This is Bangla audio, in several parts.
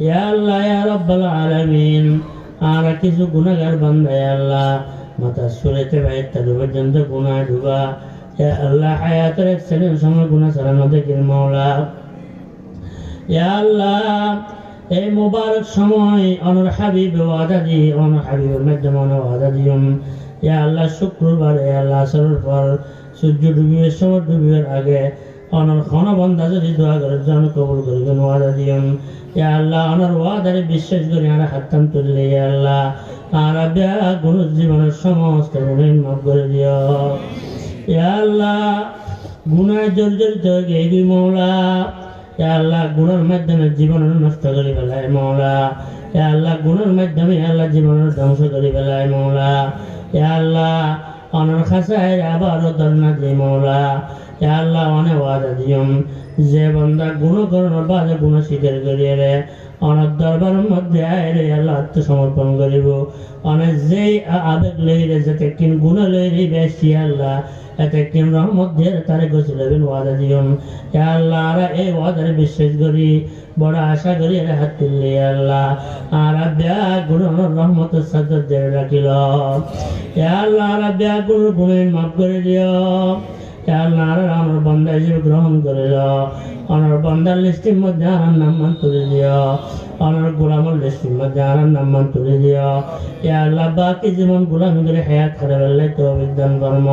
ইয়া আল্লাহ ইয়া রাব্বাল আলামিন আর কিছু গুনাহগার বান্দা ইয়া আল্লাহ মাথা সুরেতে বাইতে পর্যন্ত গুনাহ ডুবা ইয়া আল্লাহ হায়াতের এক সেকেন্ড সময় গুনাহ ছাড়ানো দেখেন মাওলা ইয়া আল্লাহ এই মুবারক সময় অনর হাবিব ওয়াদা দি অনর হাবিবের মাধ্যমে ওয়াদা দিউম ইয়া আল্লাহ শুক্রবার ইয়া আল্লাহ আসরের পর সূর্য ডুবিয়ে সময় ডুবিয়ে আগে অনর ক্ষণ বন্ধা যদি দোয়া করার জন্য কবুল করবেন ওয়াদা দিউম ইয়া আল্লাহ অনর ওয়াদারে বিশ্বাস করে আর হাততাম তুললে ইয়া আল্লাহ আর আব্বা গুণ জীবনের সমস্ত গুণের মাফ করে দিও ইয়া আল্লাহ গুনায় জর্জরিত হয়ে গিয়ে মৌলা ইয়া আল্লাহ গুণের মাধ্যমে জীবন নষ্ট করে ফেলায় মৌলা ইয়া আল্লাহ গুণের মাধ্যমে আল্লাহ জীবন ধ্বংস করে ফেলায় মৌলা ইয়া আল্লাহ অনর খাসায় আবারও ধর্ণা দিই মৌলা ইয়া আল্লাহ অনেক ওয়াদা দিয়ম যে বন্দা গুণ করার বাদে গুণ স্বীকার করিয়ে রে অনেক দরবারের মধ্যে আয়রে আল্লাহ আত্মসমর্পণ করিব অনেক যেই আবেগ লইরে যাতে কিন গুণ লইরে বেশি আল্লাহ এতে কিন রহমত দিয়ে তারে গোসল হবেন ওয়াদা দিয়ম ইয়া আল্লাহ আর এই ওয়াদারে বিশ্বাস করি বড় আশা করি এর হাত তুললি আল্লাহ আর আব্বা গুণ রহমতের সাথে দিয়ে রাখিল ইয়া আল্লাহ আর আব্বা গুণের মাফ করে দিও ইয়া আল্লাহ আর আমার বান্দা হিসেবে গ্রহণ করে দাও অনর বান্দার লিস্টের মধ্যে আর নাম তুলে দিও অনর গোলামের লিস্টের মধ্যে আর নাম তুলে দিও ইয়া আল্লাহ বাকি জীবন গোলামি করে হায়াত করে ফেললে তো বিদ্যান কর্ম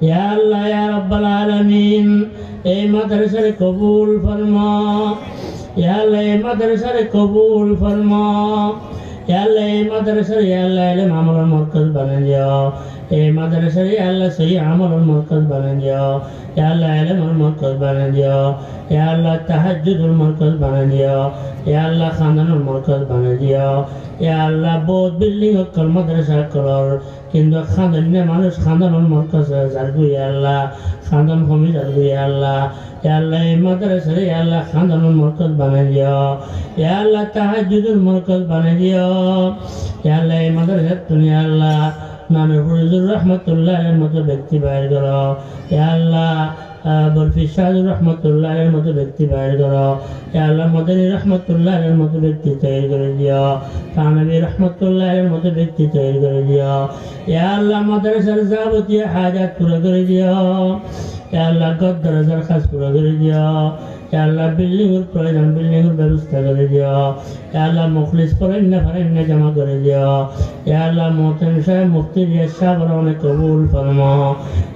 ইয়া আল্লাহ ইয়া রাব্বাল আলামিন এই মাদ্রাসারে কবুল ফরমা ইয়া আল্লাহ এই মাদ্রাসারে কবুল ফরমা ইয়া আল্লাহ এই মাদ্রাসারে ইয়া আল্লাহ ইলম আমলের মরকজ বানিয়ে দিও এই মাদ্রাসারে ইয়া আল্লাহ সহি আমলের মরকজ বানিয়ে দিও ইয়া আল্লাহ ইলমের মরকজ বানিয়ে দিও ইয়া আল্লাহ তাহাজ্জুদের মরকজ বানিয়ে দিও ইয়া আল্লাহ খানদানের মরকজ বানিয়ে দিও ইয়া আল্লাহ বহুত বিল্ডিং কল মাদ্রাসা কলর কিন্তু খানদানে মানুষ খানদানের মরকজ জারগু ইয়া আল্লাহ খানদান কমি জারগু ইয়া আল্লাহ ইয়া আল্লাহ এই মাদ্রাসারে ইয়া আল্লাহ খানদানের মরকজ বানিয়ে দিও ইয়া আল্লাহ তাহাজ্জুদের মরকজ বানিয়ে দিও ইয়া আল্লাহ এই মাদ্রাসা তুমি আল্লাহ নামে ফরিজুর রহমতুল্লাহের মতো ব্যক্তি বাইর করো ইয়া আল্লাহ বরফি শাহুর রহমতুল্লাহের মতো ব্যক্তি বাইর করো ইয়া আল্লাহ মদনী রহমতুল্লাহের মতো ব্যক্তি তৈরি করে দিও থানবী রহমতুল্লাহের মতো ব্যক্তি তৈরি করে দিও ইয়া আল্লাহ মাদ্রাসার যাবতীয় হাজাত পুরো করে দিও ইয়া আল্লাহ গদ দরজার খাস পুরো করে দিও ইয়া আল্লাহ বিল্ডিংয়ের প্রয়োজন বিল্ডিংয়ের ব্যবস্থা করে দিও ইয়া আল্লাহ মুখলিস ফরেন্না জমা করে দিও ইয়া আল্লাহ মোহতাম সাহেব মুফতি রিয়াজ সাহেবের অনেক কবুল ফরমা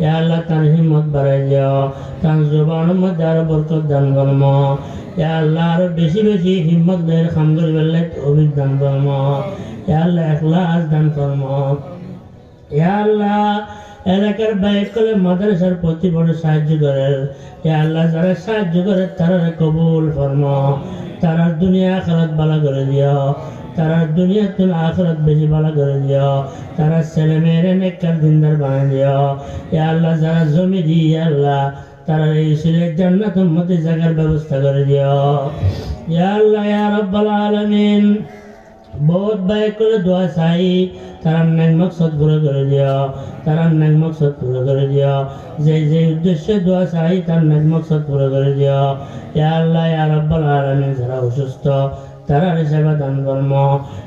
ইয়া আল্লাহ তার হিম্মত বাড়াই দিও তার জবানের মধ্যে আরো বরকত দান ফরমা ইয়া আল্লাহ আরো বেশি বেশি হিম্মত দিয়ে কাম করে ফেললে তৌফিক দান ফরমা ইয়া আল্লাহ ইখলাস দান ফরমা ইয়া আল্লাহ এলাকার বাইক করে মাদ্রাসার প্রতি বড় সাহায্য করে ইয়া আল্লাহ যারা সাহায্য করে তারা কবুল ফরমা তারা দুনিয়া আখিরাত ভালো করে দিও তারা দুনিয়া তুল আখিরাত বেশি ভালো করে দিও তারা ছেলে মেয়েরে নেককার দিনদার বানিয়ে দিও ইয়া আল্লাহ যারা জমি দি ইয়া আল্লাহ তারা এই সিলেট জান্নাতুল মধ্যে জায়গার ব্যবস্থা করে দিও ইয়া আল্লাহ ইয়া রাব্বাল আলামিন বহুত বাইক করে দোয়া চাই তারা নেক মকসদ পুরো করে দিও তারা নেক মকসদ পুরো করে দিও যে উদ্দেশ্যে দোয়া চাই তার নেক মকসদ পুরো করে দিও ইয়া আল্লাহ ইয়া রাব্বাল আলামিন যারা অসুস্থ তারা সেবা দান কর্ম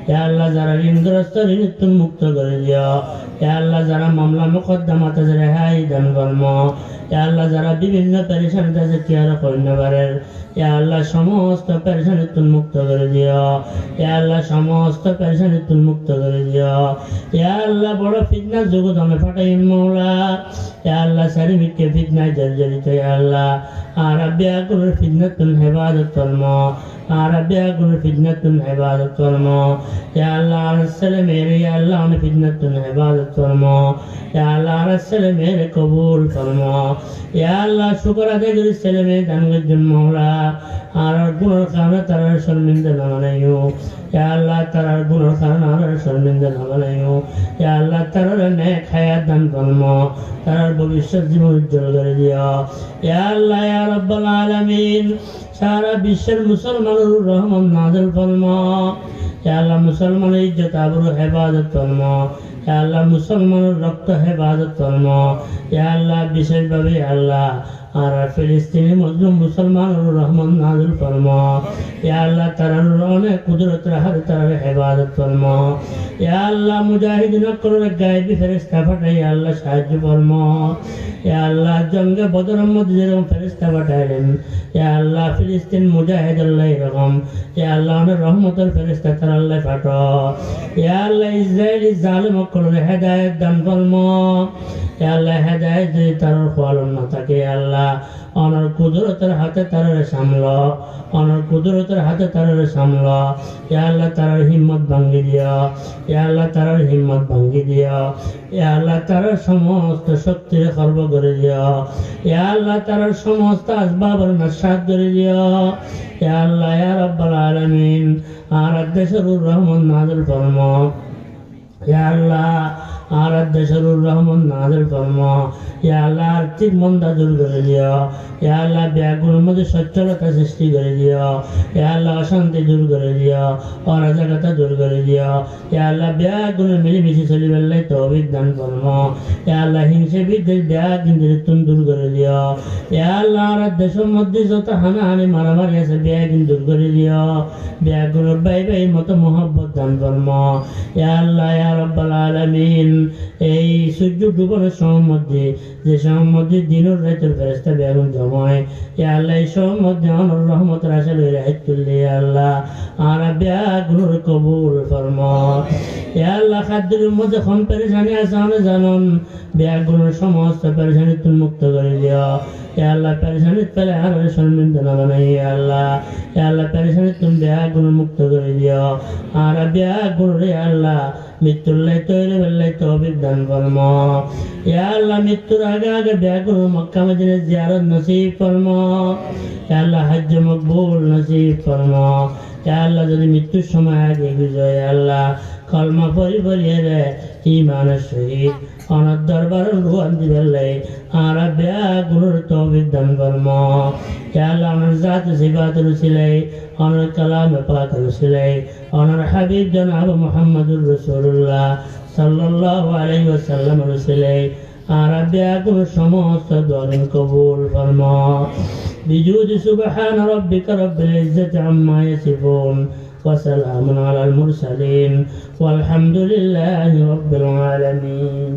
ইয়া আল্লাহ যারা ঋণগ্রস্ত ঋণ মুক্ত করে দিও ইয়া আল্লাহ যারা মামলা মোকদ্দমাতে রেহাই দান কর্ম ইয়া আল্লাহ যারা বিভিন্ন পেরেশানিতে আছে কেয়ার করেন পারেন ইয়া আল্লাহ সমস্ত পেরেশানি মুক্ত করে দিও ইয়া আল্লাহ সমস্ত পেরেশানি মুক্ত করে দিও ইয়া আল্লাহ বড় ফিতনা জগৎ আমি ফাটাই মৌলা ইয়া আল্লাহ সারিমিকে ফিতনায় জর্জরিত ইয়া আল্লাহ আর আব্বা কুল ফিতনাতুন হিফাজত কর্ম আর আব্বা কুল ফিতনাতুন হিফাজত কর্ম ইয়া আল্লাহ আরসালে মেরে ইয়া আল্লাহ আমি ফিতনাতুন হিফাজত কর্ম ইয়া আল্লাহ আরসালে মেরে কবুল কর্ম ইয়া আল্লাহ শুকর আদায় করি ছেলে মেয়ে দানের জন্য মৌলা আর গুণের কারণে তারা শর্মিন্দা না বানাইও ইয়া আল্লাহ তারার গুণের কারণে আর শর্মিন্দা না বানাইও ইয়া আল্লাহ তারার নেক হায়াত দান কর্ম তারার ভবিষ্যৎ জীবন উজ্জ্বল করে দিও ইয়া আল্লাহ ইয়া রাব্বাল আলামিন সারা বিশ্বের মুসলমানের রহমত নাযিল ফরমা ইয়া আল্লাহ মুসলমানের ইজ্জত আবরু হেফাজত ফরমা ইয়া আল্লাহ মুসলমানের রক্ত হেফাজত ফরমা ইয়া আল্লাহ বিশেষভাবে আল্লাহ আর ফিলিস্তিনি মজলুম মুসলমানের রহমত নাযিল ফরমা ইয়া আল্লাহ তারার অনেক কুদরতের হাতে তারার ইবাদত ফরমা ইয়া আল্লাহ মুজাহিদিন করে গায়েবী ফেরেশতা পাঠাই আল্লাহ সাহায্য ফরমা ইয়া আল্লাহ জঙ্গে বদরের মধ্যে যেরকম ফেরেশতা পাঠাইলেন ইয়া আল্লাহ ফিলিস্তিন মুজাহিদ আল্লাহ এরকম ইয়া আল্লাহ অনেক রহমতের ফেরেশতা তারা আল্লাহ পাঠা ইয়া আল্লাহ ইসরায়েলি জালিম করে হেদায়েত দান ফরমা ইয়া আল্লাহ হেদায়েত যদি তার খোয়ালন না থাকে আল্লাহ অনর কুদরতের হাতে তারার সামলা অনর কুদরতের হাতে তারার সামলা ইয়া আল্লাহ তারার হিম্মত ভাঙ্গি দিয়া ইয়া আল্লাহ তারার হিম্মত ভাঙ্গি দিয়া ইয়া আল্লাহ তারার সমস্ত শক্তির খর্ব করে দিয়া ইয়া আল্লাহ তারার সমস্ত আসবাবের নস্বাত করে দিয়া ইয়া আল্লাহ ইয়া রাব্বাল আলামিন আর দেশের রহমান নাযিল ফরমা ইয়া আল্লাহ আর দেশের রহমান নাযিল ফরমা ইয়া আল্লাহ আর্থিক মন্দা দূর করে দিও ইয়া আল্লাহ ব্যাগুলোর মধ্যে সচ্ছলতা সৃষ্টি করে দিও ইয়া আল্লাহ অশান্তি দূর করে দিও অরাজকতা দূর করে দিও ইয়া আল্লাহ ব্যাগুলো মিলেমিশে চলি বেলায় তৌফিক দান ফরমা ইয়া আল্লাহ হিংসে বিদ্বেষ ব্যাগ কিন্তু দূর করে দিও ইয়া আল্লাহ আর দেশের মধ্যে যত হানাহানি মারামারি আছে ব্যাগ দূর করে দিও ব্যাগুলোর ভাই ভাই মতো মোহাব্বত দান ফরমা ইয়া আল্লাহ ইয়া রাব্বাল আলামিন এই সূর্য ডুবানোর সময় মধ্যে যে সময় মধ্যে দিনের রাতের ফেরেশতা বেগুন জমায় ইয়া আল্লাহ এই সময় মধ্যে অনর রহমতের আশা লইয়া হাত তুললে ইয়া আল্লাহ আর বেগুনের কবুল ফরমা ইয়া আল্লাহ খাদ্যের মধ্যে কম পেরেশানি আছে আমি জানুন বেগুনের সমস্ত পেরেশানি তুমি মুক্ত করে দিও ইয়া আল্লাহ পেরেশানি পেলে আর শর্মিন্দা না বানাই ইয়া আল্লাহ পেরেশানি তুমি বেগুন মুক্ত করে দিও আর বেগুন ইয়া আল্লাহ মৃত্যুর লাই তৈরি বেলায় তৌফিক দান ফরমা ইয়া আল্লাহ মৃত্যুর আগে আগে বেগুন মক্কা মদিনা জিয়ারত নসিব ফরমা ইয়া আল্লাহ হজ্জ মকবুল নসিব ফরমা ইয়া আল্লাহ যদি মৃত্যুর সময় আগে গুজয় আল্লাহ কলমা পরি পরিয়ে রে ঈমানের শহীদ অনার দরবারের রুহান দিবেলাই আর বেগুনের তৌফিক দান ফরমা ইয়া আল্লাহ অনার জাত সিফাতের উসিলাই অনার কালামে পাকের উসিলাই অনার হাবিব জনাব মুহাম্মদুর রাসূলুল্লাহ সাল্লাল্লাহু আলাইহি ওয়াসাল্লামের উসিলাই আর বেগুনের সমস্ত দোয়া কবুল ফরমা বিজুদ সুবহান রাব্বিকা রাব্বিল ইজ্জাতি আম্মা ইয়াসিফুন وسلام على المرسلين والحمد لله رب العالمين